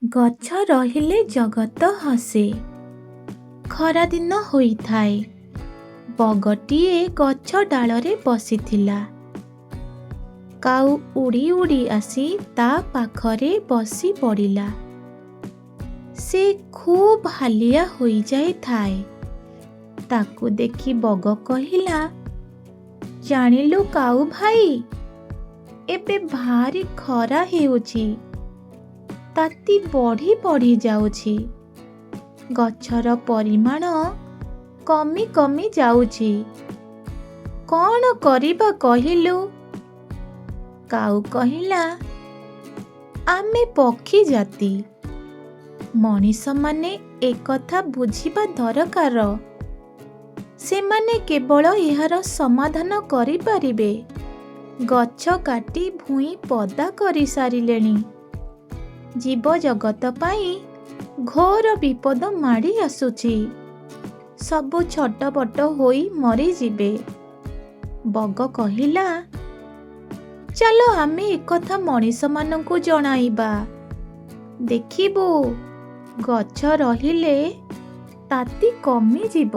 ଗଛ ରହିଲେ ଜଗତ ହସେ। ଖରାଦିନ ହୋଇଥାଏ। ବଗଟିଏ ଗଛ ଡାଳରେ ବସିଥିଲା। କାଉ ଉଡ଼ି ଉଡ଼ି ଆସି ତା ପାଖରେ ବସି ପଡ଼ିଲା। ସେ ଖୁବ୍ ହାଲିଆ ହୋଇଯାଇଥାଏ। ତାକୁ ଦେଖି ବଗ କହିଲା, ଜାଣିଲୁ କାଉ ଭାଇ, ଏବେ ଭାରି ଖରା ହେଉଛି। ତାତି ବଢ଼ି ବଢ଼ି ଯାଉଛି। ଗଛର ପରିମାଣ କମି କମି ଯାଉଛି। କ'ଣ କରିବା କହିଲୁ? କାଉ କହିଲା, ଆମେ ପକ୍ଷୀ ଜାତି। ମଣିଷମାନେ ଏକଥା ବୁଝିବା ଦରକାର। ସେମାନେ କେବଳ ଏହାର ସମାଧାନ କରିପାରିବେ। ଗଛ କାଟି ଭୂଇଁ ପଦା କରିସାରିଲେଣି। ଜୀବଜଗତ ପାଇଁ ଘୋର ବିପଦ ମାଡ଼ି ଆସୁଛି। ସବୁ ଛଟପଟ ହୋଇ ମରିଯିବେ। ବଗ କହିଲା, ଚାଲ ଆମେ ଏକଥା ମଣିଷମାନଙ୍କୁ ଜଣାଇବା। ଦେଖିବୁ, ଗଛ ରହିଲେ ତାତି କମିଯିବ।